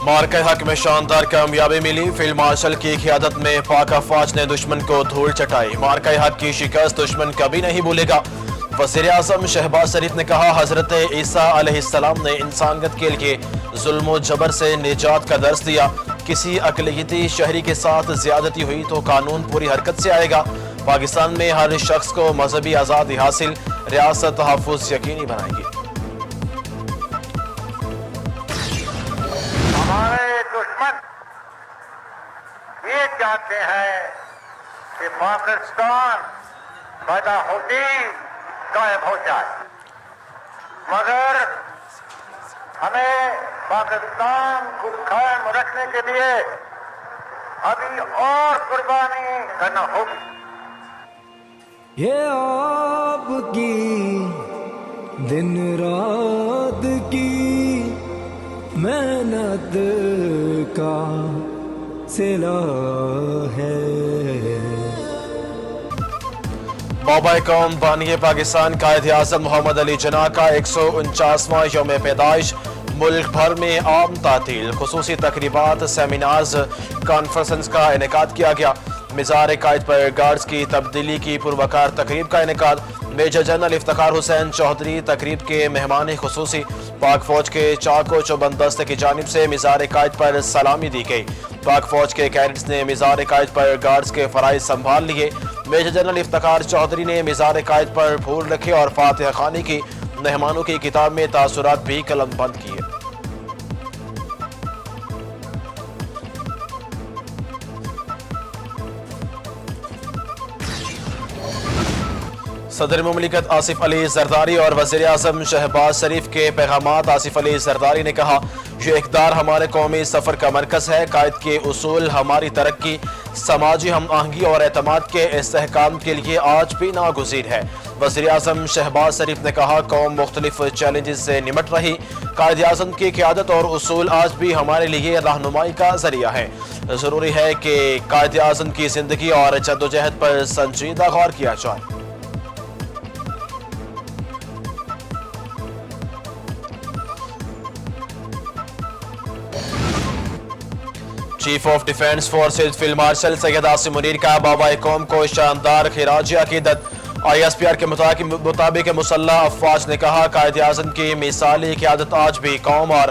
مارکہ حق میں شاندار کامیابی ملی، فیلڈ مارشل کی قیادت میں پاک افواج نے دشمن کو دھول چٹائی، مارکہ حق کی شکست دشمن کبھی نہیں بھولے گا۔ وزیر اعظم شہباز شریف نے کہا، حضرت عیسیٰ علیہ السلام نے انسانیت کے لیے ظلم و جبر سے نجات کا درس دیا، کسی اقلیتی شہری کے ساتھ زیادتی ہوئی تو قانون پوری حرکت سے آئے گا، پاکستان میں ہر شخص کو مذہبی آزادی حاصل، ریاست تحفظ یقینی بنائے گی۔ ہمارے دشمن یہ چاہتے ہیں کہ پاکستان پیدا ہوتے ہی غائب ہو جائے، مگر ہمیں پاکستان کو قائم رکھنے کے لیے ابھی اور قربانی کرنا ہوگی۔ یہ آپ کی دن رات کی محنت کا صلہ ہے۔ بابا قوم بانی پاکستان قائد اعظم محمد علی جناح کا 149واں یوم پیدائش، ملک بھر میں عام تعطیل، خصوصی تقریبات، سیمینارز، کانفرنسز کا انعقاد کیا گیا۔ مزار قائد پر گارڈز کی تبدیلی کی پروقار تقریب کا انعقاد، میجر جنرل افتخار حسین چودھری تقریب کے مہمان خصوصی، پاک فوج کے چاق و چوبند دستے کی جانب سے مزار قائد پر سلامی دی گئی، پاک فوج کے کیڈٹس نے مزار قائد پر گارڈز کے فرائض سنبھال لیے، میجر جنرل افتخار چودھری نے مزار قائد پر پھول رکھے اور فاتحہ خوانی کی، مہمانوں کی کتاب میں تاثرات بھی قلم بند کیے۔ صدر مملکت آصف علی زرداری اور وزیر اعظم شہباز شریف کے پیغامات۔ آصف علی زرداری نے کہا، یہ اقدار ہمارے قومی سفر کا مرکز ہے، قائد کے اصول ہماری ترقی، سماجی ہم آہنگی اور اعتماد کے استحکام کے لیے آج بھی ناگزیر ہے۔ وزیر اعظم شہباز شریف نے کہا، قوم مختلف چیلنجز سے نمٹ رہی، قائد اعظم کی قیادت اور اصول آج بھی ہمارے لیے رہنمائی کا ذریعہ ہے۔ ضروری ہے کہ قائد اعظم کی زندگی اور جدوجہد پر سنجیدہ غور کیا جائے۔ Chief of defence forces field marshal Syed Asim Munir کا بابا قوم کو شاندار خراج عقیدت۔ آئی ایس پی آر کے مطابق مسلح افواج نے کہا، قائد اعظم کی مثالی قیادت آج بھی قوم اور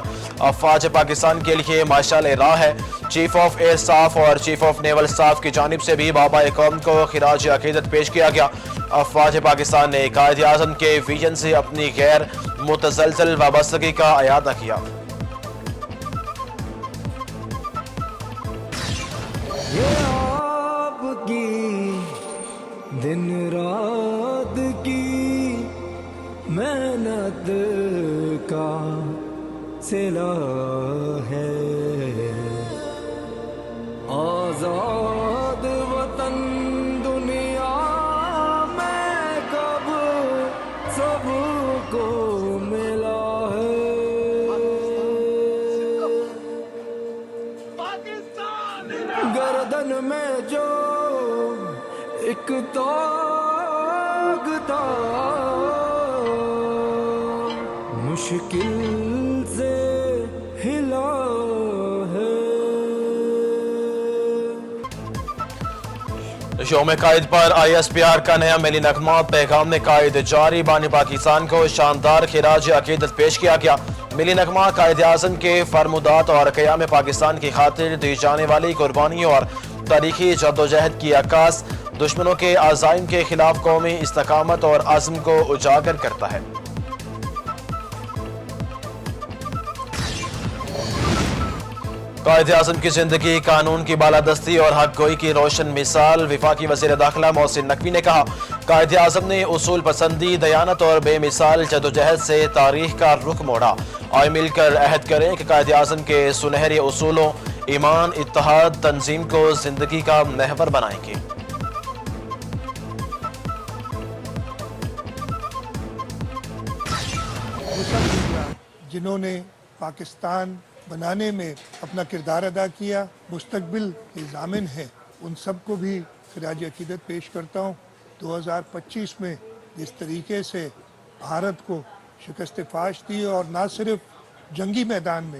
افواج پاکستان کے لیے مشعل راہ ہے۔ چیف آف ایئر اسٹاف اور چیف آف نیول اسٹاف کی جانب سے بھی بابا قوم کو خراج عقیدت پیش کیا گیا۔ افواج پاکستان نے قائد اعظم کے ویژن سے اپنی غیر متزلزل وابستگی کا اعادہ کیا۔ یہ آپ کی دن رات کی محنت کا صلہ ہے۔ آزاد وطن دنیا میں کب سب کو ملا ہے۔ گردن میں جو ایک تاج تھا، مشکل سے ہلا ہے۔ یوم قائد پر آئی ایس پی آر کا نیا ملی نغمہ، پیغام قائد جاری بانی پاکستان کو شاندار خراج عقیدت پیش کیا گیا۔ ملی نغمہ قائد اعظم کے فرمودات اور قیام پاکستان کی خاطر دی جانے والی قربانیوں اور تاریخی جدوجہد کی عکاس، دشمنوں کے عزائم کے خلاف قومی استقامت اور عزم کو اجاگر کرتا ہے۔ قائد اعظم کی زندگی قانون کی بالادستی اور حق گوئی کی روشن مثال۔ وفاقی وزیر داخلہ محسن نقوی نے کہا، قائد اعظم نے اصول پسندی، دیانت اور بے مثال جدوجہد سے تاریخ کا رخ موڑا۔ آئے مل کر عہد کریں کہ قائد اعظم کے سنہرے اصولوں، ایمان، اتحاد، تنظیم کو زندگی کا محور بنائیں گے۔ جنہوں نے پاکستان بنانے میں اپنا کردار ادا کیا، مستقبل کے ضامن ہیں، ان سب کو بھی خراج عقیدت پیش کرتا ہوں۔ 2025 میں جس طریقے سے بھارت کو شکست فاش دی اور نہ صرف جنگی میدان میں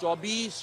24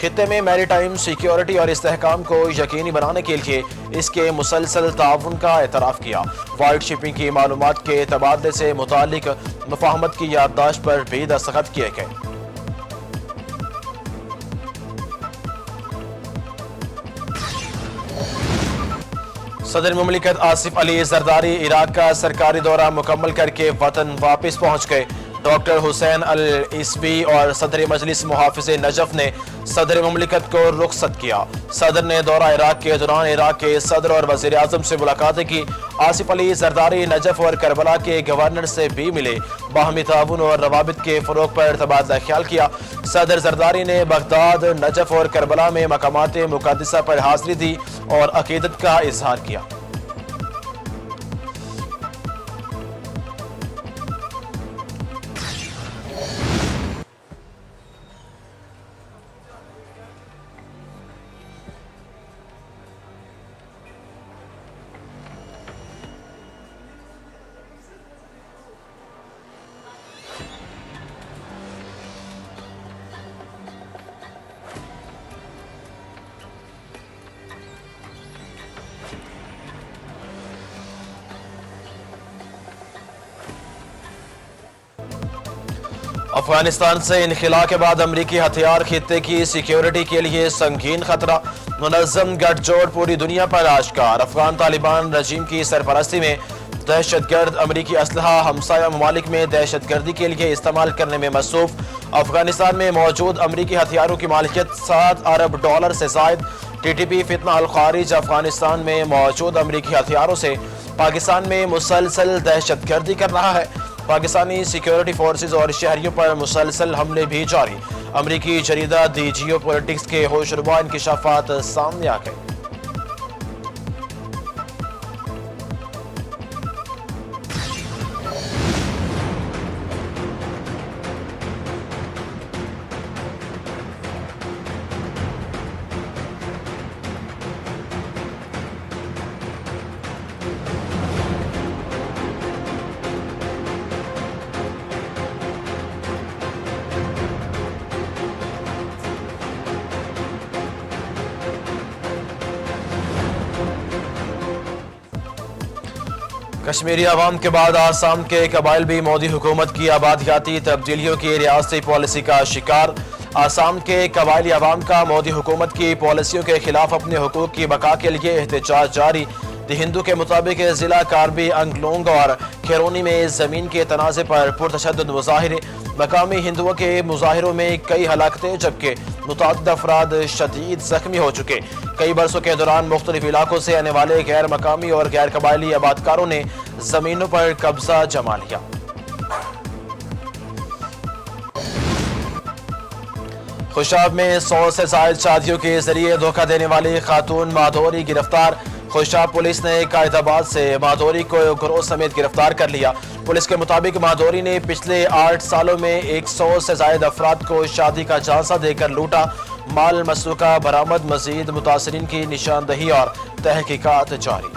خطے میں میری ٹائم سیکیورٹی اور استحکام کو یقینی بنانے کے لیے اس کے مسلسل تعاون کا اعتراف کیا۔ وائٹ شپنگ کی معلومات کے تبادلے سے متعلق مفاہمت کی یادداشت پر بھی دستخط کیے گئے۔ صدر مملکت آصف علی زرداری عراق کا سرکاری دورہ مکمل کر کے وطن واپس پہنچ گئے۔ ڈاکٹر حسین العیسوی اور صدر مجلس محافظ نجف نے صدر مملکت کو رخصت کیا۔ صدر نے دورہ عراق کے دوران عراق کے صدر اور وزیر اعظم سے ملاقاتیں کی۔ آصف علی زرداری نجف اور کربلا کے گورنر سے بھی ملے، باہمی تعاون اور روابط کے فروغ پر تبادلہ خیال کیا۔ صدر زرداری نے بغداد، نجف اور کربلا میں مقامات مقدسہ پر حاضری دی اور عقیدت کا اظہار کیا۔ افغانستان سے انخلا کے بعد امریکی ہتھیار خطے کی سیکیورٹی کے لیے سنگین خطرہ، منظم گٹھ جوڑ پوری دنیا پر آشکار۔ افغان طالبان رجیم کی سرپرستی میں دہشت گرد امریکی اسلحہ ہمسایہ ممالک میں دہشت گردی کے لیے استعمال کرنے میں مصروف۔ افغانستان میں موجود امریکی ہتھیاروں کی مالکیت $7 ارب سے زائد۔ ٹی ٹی پی فتنہ الخارج افغانستان میں موجود امریکی ہتھیاروں سے پاکستان میں مسلسل دہشت گردی کر رہا ہے۔ پاکستانی سیکیورٹی فورسز اور شہریوں پر مسلسل حملے بھی جاری۔ امریکی جریدہ دی جیو پولیٹکس کے ہوشربا انکشافات سامنے آ گئے۔ کشمیری عوام کے بعد آسام کے قبائل بھی مودی حکومت کی آبادیاتی تبدیلیوں کی ریاستی پالیسی کا شکار۔ آسام کے قبائلی عوام کا مودی حکومت کی پالیسیوں کے خلاف اپنے حقوق کی بقا کے لیے احتجاج جاری۔ دی ہندو کے مطابق ضلع کاربی انگلونگ اور کھیرونی میں زمین کے تنازع پر پرتشدد مظاہرے۔ مقامی ہندوؤں کے مظاہروں میں کئی ہلاکتیں جبکہ متعدد افراد شدید زخمی ہو چکے۔ کئی برسوں کے دوران مختلف علاقوں سے آنے والے غیر مقامی اور غیر قبائلی آبادکاروں نے زمینوں پر قبضہ جما لیا۔ خوشاب میں 100 سے زائد شادیوں کے ذریعے دھوکہ دینے والی خاتون مادھوری گرفتار۔ خوشاب پولیس نے قائد آباد سے مادھوری کو گروہ سمیت گرفتار کر لیا۔ پولیس کے مطابق مادھوری نے پچھلے 8 سالوں میں 100 سے زائد افراد کو شادی کا جھانسا دے کر لوٹا۔ مال مسروقہ برآمد، مزید متاثرین کی نشاندہی اور تحقیقات جاری۔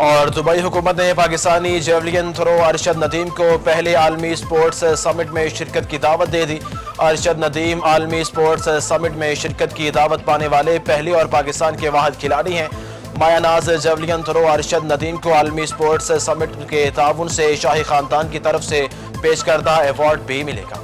اور دبئی حکومت نے پاکستانی جیولین تھرو ارشد ندیم کو پہلے عالمی سپورٹس سمٹ میں شرکت کی دعوت دے دی۔ ارشد ندیم عالمی سپورٹس سمٹ میں شرکت کی دعوت پانے والے پہلے اور پاکستان کے واحد کھلاڑی ہیں۔ مایہ ناز جیولین تھرو ارشد ندیم کو عالمی سپورٹس سمٹ کے تعاون سے شاہی خاندان کی طرف سے پیش کردہ ایوارڈ بھی ملے گا۔